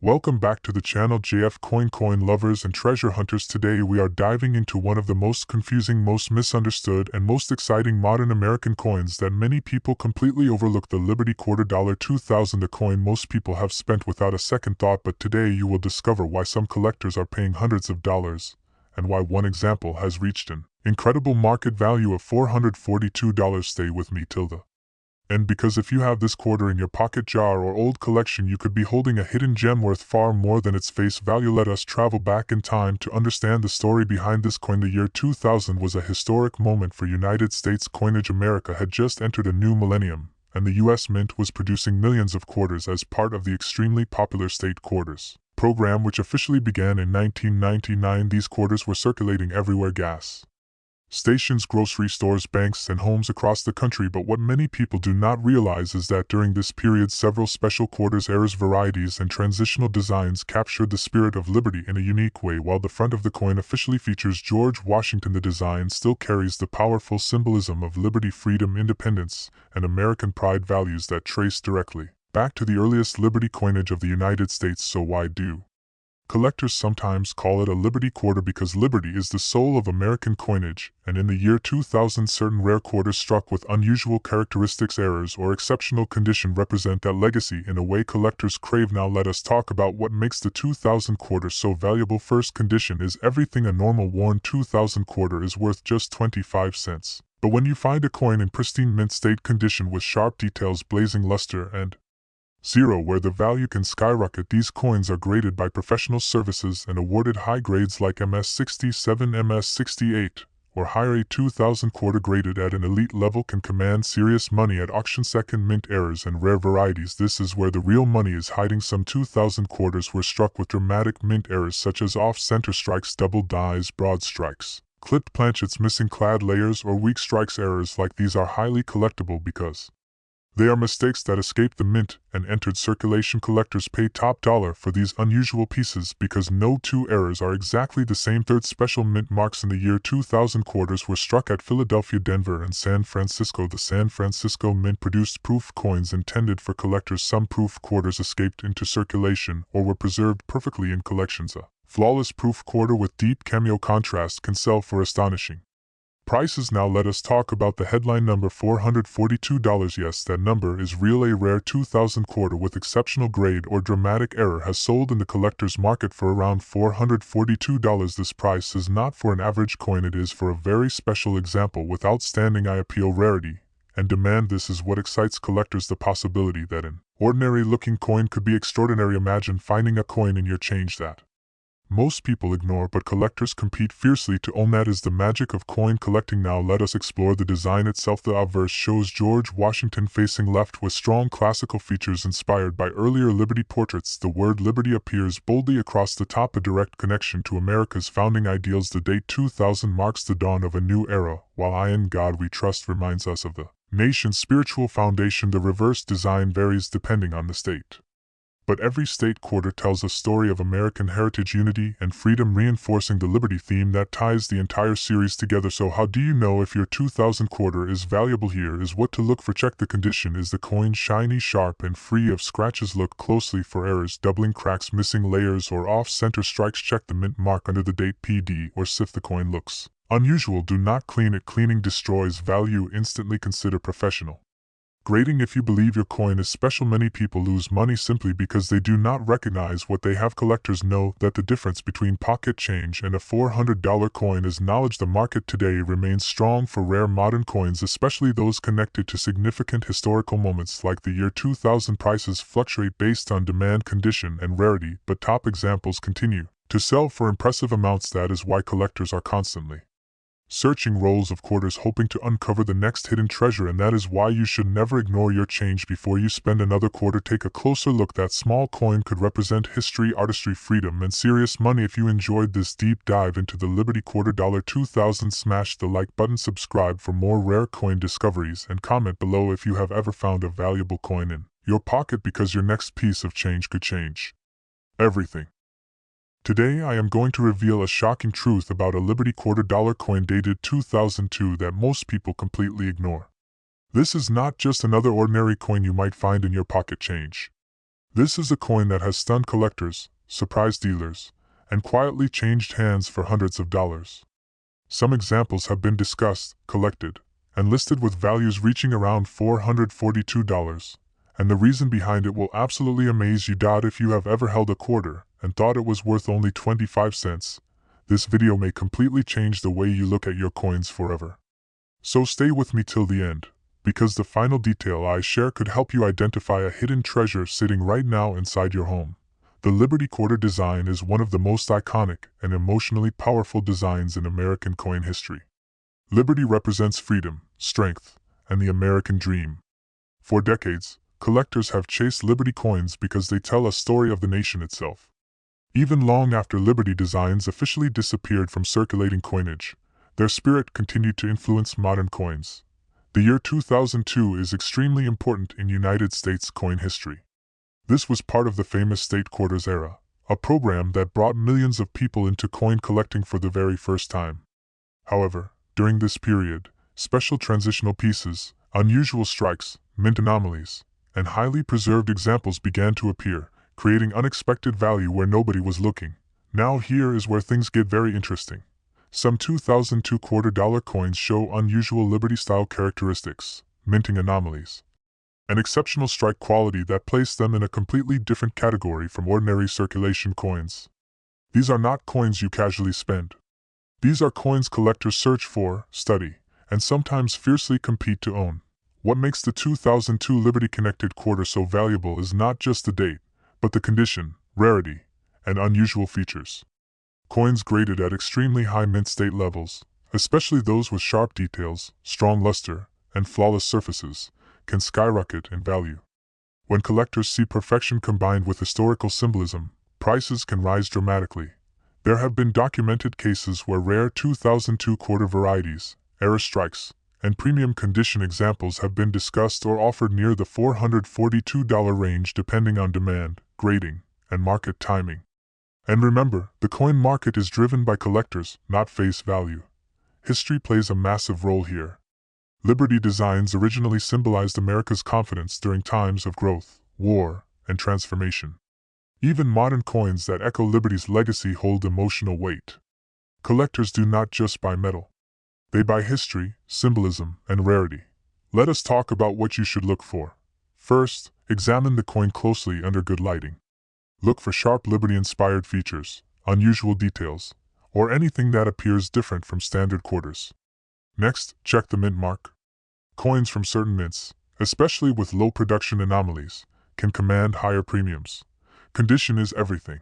Welcome back to the channel JF Coin lovers and treasure hunters. Today we are diving into one of the most confusing, most misunderstood, and most exciting modern American coins that many people completely overlook, the Liberty Quarter Dollar 2000, a coin most people have spent without a second thought. But today you will discover why some collectors are paying hundreds of dollars, and why one example has reached an incredible market value of $442. Stay with me till the end, because if you have this quarter in your pocket, jar, or old collection, you could be holding a hidden gem worth far more than its face value. Let us travel back in time to understand the story behind this coin. The year 2000 was a historic moment for United States coinage. America had just entered a new millennium, and the U.S. Mint was producing millions of quarters as part of the extremely popular state quarters program, which officially began in 1999. These quarters were circulating everywhere: gas stations, grocery stores, banks, and homes across the country. But what many people do not realize is that during this period, several special quarters, errors, varieties, and transitional designs captured the spirit of liberty in a unique way. While the front of the coin officially features George Washington, the design still carries the powerful symbolism of liberty, freedom, independence, and American pride, values that trace directly back to the earliest liberty coinage of the United States. So why do collectors sometimes call it a Liberty Quarter? Because liberty is the soul of American coinage, and in the year 2000 certain rare quarters struck with unusual characteristics, errors, or exceptional condition represent that legacy in a way collectors crave. Now let us talk about what makes the 2000 quarter so valuable. First condition is everything. A normal worn 2000 quarter is worth just 25 cents. But when you find a coin in pristine mint state condition with sharp details, blazing luster, and zero, where the value can skyrocket. These coins are graded by professional services and awarded high grades like MS67, MS68, or higher. A 2000 quarter graded at an elite level can command serious money at auction. Second, mint errors and rare varieties. This is where the real money is hiding. Some 2000 quarters were struck with dramatic mint errors such as off-center strikes, double dies, broad strikes, clipped planchets, missing clad layers, or weak strikes. Errors like these are highly collectible because they are mistakes that escaped the mint and entered circulation. Collectors pay top dollar for these unusual pieces because no two errors are exactly the same. Third, special mint marks. In the year 2000 quarters were struck at Philadelphia, Denver, and San Francisco. The San Francisco Mint produced proof coins intended for collectors. Some proof quarters escaped into circulation or were preserved perfectly in collections. A flawless proof quarter with deep cameo contrast can sell for astonishing prices. Now let us talk about the headline number, $442. Yes, that number is real. A rare 2000 quarter with exceptional grade or dramatic error has sold in the collector's market for around $442. This price is not for an average coin, it is for a very special example with outstanding eye appeal, rarity, and demand. This is what excites collectors, the possibility that an ordinary looking coin could be extraordinary. Imagine finding a coin in your change that most people ignore, but collectors compete fiercely to own. That is the magic of coin collecting. Now let us explore the design itself. The obverse shows George Washington facing left with strong classical features inspired by earlier Liberty portraits. The word Liberty appears boldly across the top, a direct connection to America's founding ideals. The date 2000 marks the dawn of a new era, while "I in God we trust" reminds us of the nation's spiritual foundation. The reverse design varies depending on the state, but every state quarter tells a story of American heritage, unity, and freedom, reinforcing the liberty theme that ties the entire series together. So how do you know if your 2000 quarter is valuable? Here is what to look for. Check the condition. Is the coin shiny, sharp, and free of scratches? Look closely for errors, doubling, cracks, missing layers, or off-center strikes. Check the mint mark under the date PD, or if the coin looks unusual, do not clean it. Cleaning destroys value. Instantly consider professional grading. If you believe your coin is special, many people lose money simply because they do not recognize what they have. Collectors know that the difference between pocket change and a $400 coin is knowledge. The market today remains strong for rare modern coins, especially those connected to significant historical moments like the year 2000. Prices fluctuate based on demand, condition, and rarity, but top examples continue to sell for impressive amounts. That is why collectors are constantly searching rolls of quarters hoping to uncover the next hidden treasure, and that is why you should never ignore your change before you spend another quarter. Take a closer look. That small coin could represent history, artistry, freedom, and serious money. If you enjoyed this deep dive into the Liberty Quarter Dollar 2000, smash the like button, subscribe for more rare coin discoveries, and comment below if you have ever found a valuable coin in your pocket, because your next piece of change could change everything. Today I am going to reveal a shocking truth about a Liberty Quarter Dollar coin dated 2002 that most people completely ignore. This is not just another ordinary coin you might find in your pocket change. This is a coin that has stunned collectors, surprised dealers, and quietly changed hands for hundreds of dollars. Some examples have been discussed, collected, and listed with values reaching around $442, and the reason behind it will absolutely amaze you. If you have ever held a quarter and thought it was worth only 25 cents, this video may completely change the way you look at your coins forever. So stay with me till the end, because the final detail I share could help you identify a hidden treasure sitting right now inside your home. The Liberty Quarter design is one of the most iconic and emotionally powerful designs in American coin history. Liberty represents freedom, strength, and the American dream. For decades, collectors have chased Liberty coins because they tell a story of the nation itself. Even long after Liberty designs officially disappeared from circulating coinage, their spirit continued to influence modern coins. The year 2002 is extremely important in United States coin history. This was part of the famous state quarters era, a program that brought millions of people into coin collecting for the very first time. However, during this period, special transitional pieces, unusual strikes, mint anomalies, and highly preserved examples began to appear, creating unexpected value where nobody was looking. Now here is where things get very interesting. Some 2002 quarter-dollar coins show unusual Liberty-style characteristics, minting anomalies, an exceptional strike quality that placed them in a completely different category from ordinary circulation coins. These are not coins you casually spend. These are coins collectors search for, study, and sometimes fiercely compete to own. What makes the 2002 Liberty-connected quarter so valuable is not just the date, but the condition, rarity, and unusual features. Coins graded at extremely high mint state levels, especially those with sharp details, strong luster, and flawless surfaces, can skyrocket in value. When collectors see perfection combined with historical symbolism, prices can rise dramatically. There have been documented cases where rare 2002 quarter varieties, error strikes, and premium condition examples have been discussed or offered near the $442 range depending on demand, grading, and market timing. And remember, the coin market is driven by collectors, not face value. History plays a massive role here. Liberty designs originally symbolized America's confidence during times of growth, war, and transformation. Even modern coins that echo Liberty's legacy hold emotional weight. Collectors do not just buy metal. They buy history, symbolism, and rarity. Let us talk about what you should look for. First, examine the coin closely under good lighting. Look for sharp Liberty-inspired features, unusual details, or anything that appears different from standard quarters. Next, check the mint mark. Coins from certain mints, especially with low production anomalies, can command higher premiums. Condition is everything.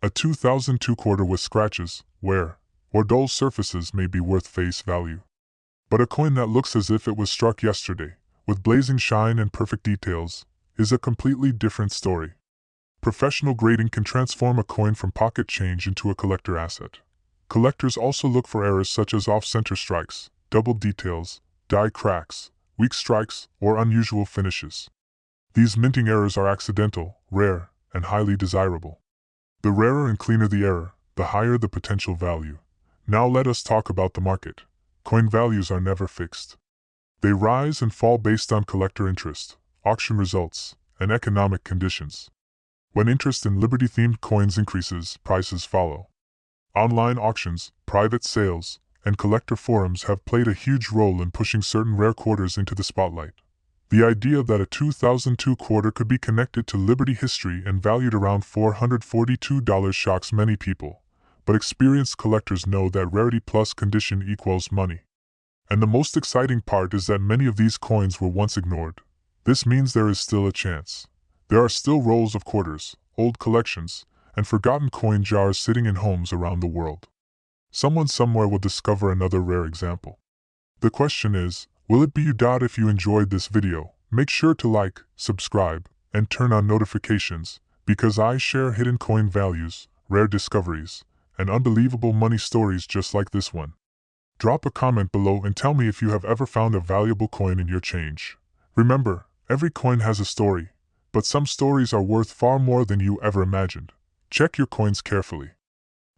A 2002 quarter with scratches, wear, or dull surfaces may be worth face value. But a coin that looks as if it was struck yesterday, with blazing shine and perfect details, is a completely different story. Professional grading can transform a coin from pocket change into a collector asset. Collectors also look for errors such as off-center strikes, double details, die cracks, weak strikes, or unusual finishes. These minting errors are accidental, rare, and highly desirable. The rarer and cleaner the error, the higher the potential value. Now let us talk about the market. Coin values are never fixed. They rise and fall based on collector interest, auction results, and economic conditions. When interest in Liberty-themed coins increases, prices follow. Online auctions, private sales, and collector forums have played a huge role in pushing certain rare quarters into the spotlight. The idea that a 2002 quarter could be connected to Liberty history and valued around $442 shocks many people, but experienced collectors know that rarity plus condition equals money. And the most exciting part is that many of these coins were once ignored. This means there is still a chance. There are still rolls of quarters, old collections, and forgotten coin jars sitting in homes around the world. Someone somewhere will discover another rare example. The question is, will it be you? If you enjoyed this video, make sure to like, subscribe, and turn on notifications, because I share hidden coin values, rare discoveries, and unbelievable money stories just like this one. Drop a comment below and tell me if you have ever found a valuable coin in your change. Remember, every coin has a story, but some stories are worth far more than you ever imagined. Check your coins carefully.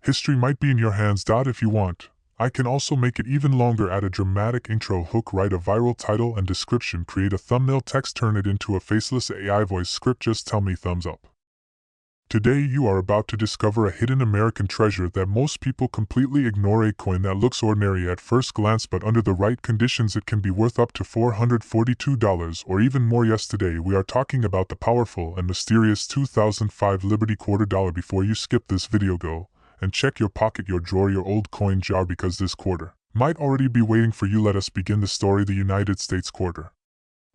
History might be in your hands. If you want, I can also make it even longer. Add a dramatic intro hook, write a viral title and description, create a thumbnail text, turn it into a faceless AI voice script. Just tell me thumbs up. Today you are about to discover a hidden American treasure that most people completely ignore, a coin that looks ordinary at first glance but under the right conditions it can be worth up to $442 or even more. Yes, today we are talking about the powerful and mysterious 2005 Liberty quarter dollar. Before you skip this video, go and check your pocket, your drawer, your old coin jar, because this quarter might already be waiting for you. Let us begin the story. The United States quarter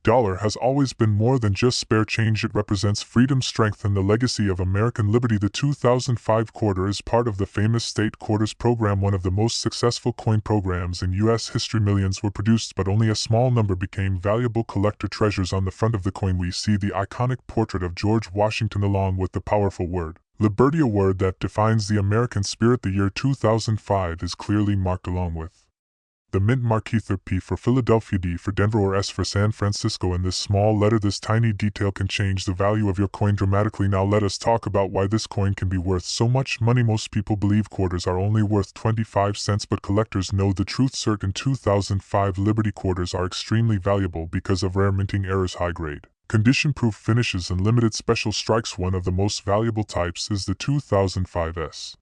dollar has always been more than just spare change. It represents freedom, strength, and the legacy of American liberty. The 2005 quarter is part of the famous state quarters program, one of the most successful coin programs in U.S. history. Millions were produced, but only a small number became valuable collector treasures. On the front of the coin we see the iconic portrait of George Washington along with the powerful word liberty, a word that defines the American spirit. The year 2005 is clearly marked along with the mint mark, either P for Philadelphia, D for Denver, or S for San Francisco. In this small letter, this tiny detail can change the value of your coin dramatically. Now let us talk about why this coin can be worth so much money. Most people believe quarters are only worth 25 cents, but collectors know the truth. Certain 2005 Liberty quarters are extremely valuable because of rare minting errors, high grade, condition-proof finishes, and limited special strikes. One of the most valuable types is the 2005 S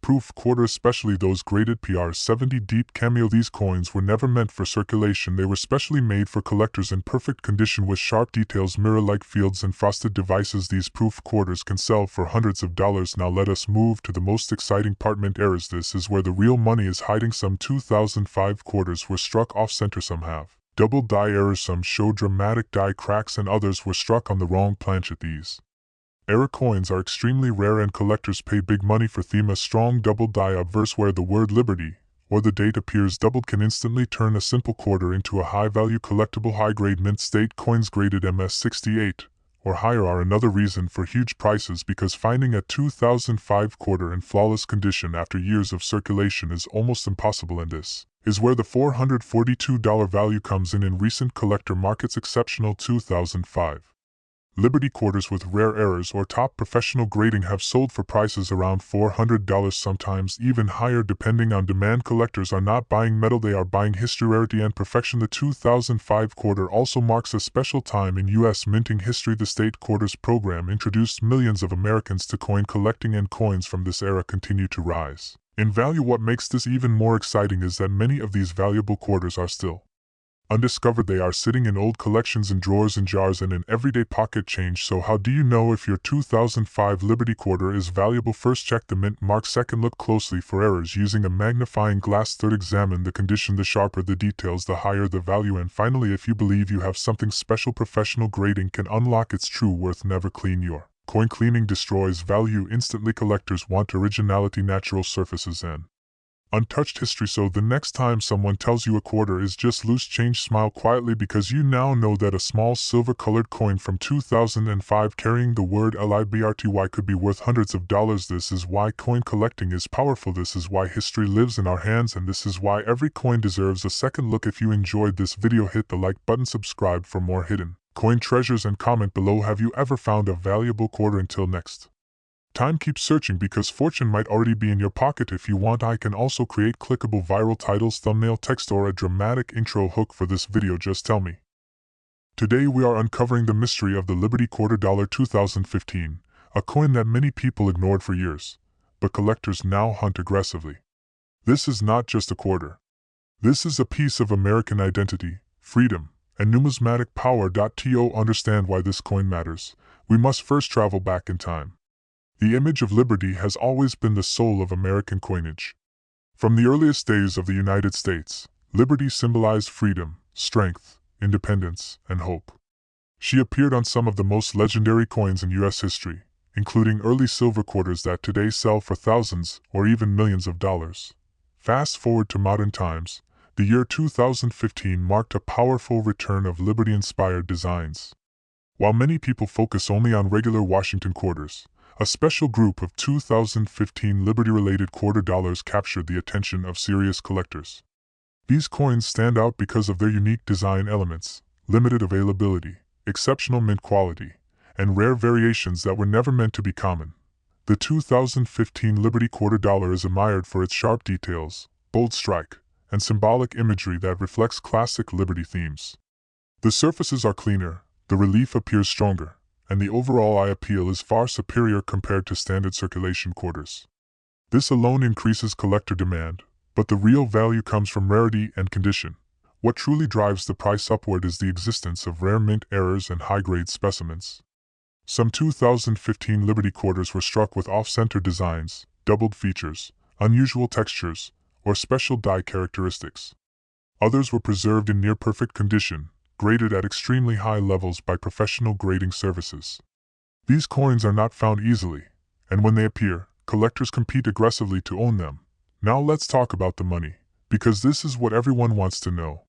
proof quarter, especially those graded PR 70 deep cameo. These coins were never meant for circulation. They were specially made for collectors in perfect condition with sharp details, mirror-like fields, and frosted devices. These proof quarters can sell for hundreds of dollars. Now let us move to the most exciting part, mint errors. This is where the real money is hiding. Some 2005 quarters were struck off-center, some have double die errors, some show dramatic die cracks, and others were struck on the wrong planchet. These error coins are extremely rare and collectors pay big money for them. A strong double die obverse where the word liberty or the date appears doubled can instantly turn a simple quarter into a high-value collectible. High-grade mint state coins graded MS68 or higher are another reason for huge prices, because finding a 2005 quarter in flawless condition after years of circulation is almost impossible, and this is where the $442 value comes in. In recent collector markets, exceptional 2005 Liberty quarters with rare errors or top professional grading have sold for prices around $400, sometimes even higher depending on demand. Collectors are not buying metal, they are buying history, rarity, and perfection. The 2005 quarter also marks a special time in U.S. minting history. The state quarters program introduced millions of Americans to coin collecting, and coins from this era continue to rise in value. What makes this even more exciting is that many of these valuable quarters are still undiscovered. They are sitting in old collections, in drawers, in jars, and in everyday pocket change. So how do you know if your 2005 Liberty quarter is valuable? First, check the mint mark. Second, look closely for errors using a magnifying glass. Third, examine the condition. The sharper the details, the higher the value. And finally, if you believe you have something special, professional grading can unlock its true worth. Never clean your coin. Cleaning destroys value instantly. Collectors want originality, natural surfaces, and untouched history. So the next time someone tells you a quarter is just loose change, smile quietly, because you now know that a small silver-colored coin from 2005 carrying the word liberty could be worth hundreds of dollars. This is why coin collecting is powerful. This is why history lives in our hands, and this is why every coin deserves a second look. If you enjoyed this video, hit the like button, subscribe for more hidden coin treasures, and comment below, have you ever found a valuable quarter? Until next time, keep searching, because fortune might already be in your pocket. If you want, I can also create clickable viral titles, thumbnail text, or a dramatic intro hook for this video. Just tell me. Today we are uncovering the mystery of the Liberty quarter dollar 2015, a coin that many people ignored for years, but collectors now hunt aggressively. This is not just a quarter. This is a piece of American identity, freedom, and numismatic power. To understand why this coin matters, we must first travel back in time. The image of liberty has always been the soul of American coinage. From the earliest days of the United States, liberty symbolized freedom, strength, independence, and hope. She appeared on some of the most legendary coins in U.S. history, including early silver quarters that today sell for thousands or even millions of dollars. Fast forward to modern times, the year 2015 marked a powerful return of liberty-inspired designs. While many people focus only on regular Washington quarters, a special group of 2015 Liberty-related quarter dollars captured the attention of serious collectors. These coins stand out because of their unique design elements, limited availability, exceptional mint quality, and rare variations that were never meant to be common. The 2015 Liberty quarter dollar is admired for its sharp details, bold strike, and symbolic imagery that reflects classic Liberty themes. The surfaces are cleaner, the relief appears stronger, and the overall eye appeal is far superior compared to standard circulation quarters. This alone increases collector demand, but the real value comes from rarity and condition. What truly drives the price upward is the existence of rare mint errors and high-grade specimens. Some 2015 Liberty quarters were struck with off-center designs, doubled features, unusual textures, or special die characteristics. Others were preserved in near-perfect condition, graded at extremely high levels by professional grading services. These coins are not found easily, and when they appear, collectors compete aggressively to own them. Now let's talk about the money, because this is what everyone wants to know.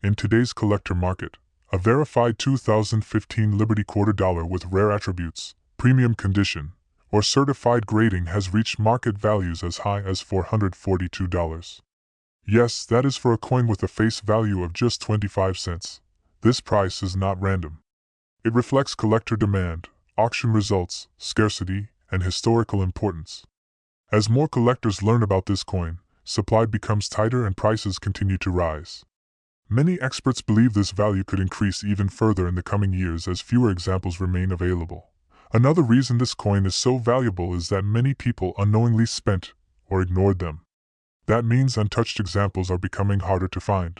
In today's collector market, a verified 2015 Liberty quarter dollar with rare attributes, premium condition, or certified grading has reached market values as high as $442. Yes, that is for a coin with a face value of just 25 cents. This price is not random. It reflects collector demand, auction results, scarcity, and historical importance. As more collectors learn about this coin, supply becomes tighter and prices continue to rise. Many experts believe this value could increase even further in the coming years as fewer examples remain available. Another reason this coin is so valuable is that many people unknowingly spent or ignored them. That means untouched examples are becoming harder to find.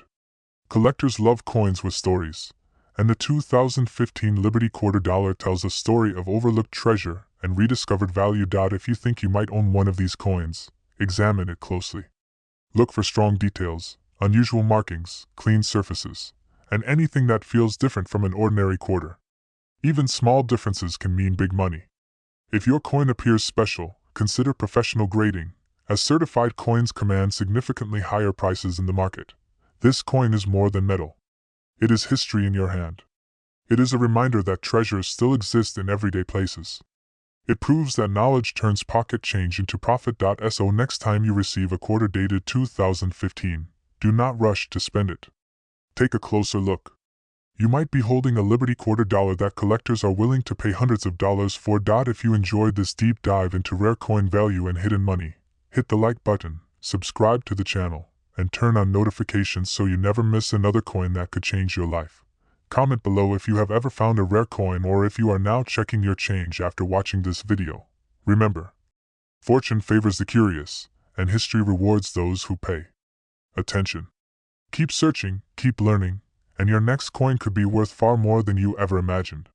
Collectors love coins with stories, and the 2015 Liberty quarter dollar tells a story of overlooked treasure and rediscovered value. If you think you might own one of these coins, examine it closely. Look for strong details, unusual markings, clean surfaces, and anything that feels different from an ordinary quarter. Even small differences can mean big money. If your coin appears special, consider professional grading, as certified coins command significantly higher prices in the market. This coin is more than metal. It is history in your hand. It is a reminder that treasures still exist in everyday places. It proves that knowledge turns pocket change into profit. So next time you receive a quarter dated 2015, do not rush to spend it. Take a closer look. You might be holding a Liberty quarter dollar that collectors are willing to pay hundreds of dollars for. If you enjoyed this deep dive into rare coin value and hidden money, hit the like button, subscribe to the channel, and turn on notifications so you never miss another coin that could change your life. Comment below if you have ever found a rare coin or if you are now checking your change after watching this video. Remember, fortune favors the curious, and history rewards those who pay attention. Keep searching, keep learning, and your next coin could be worth far more than you ever imagined.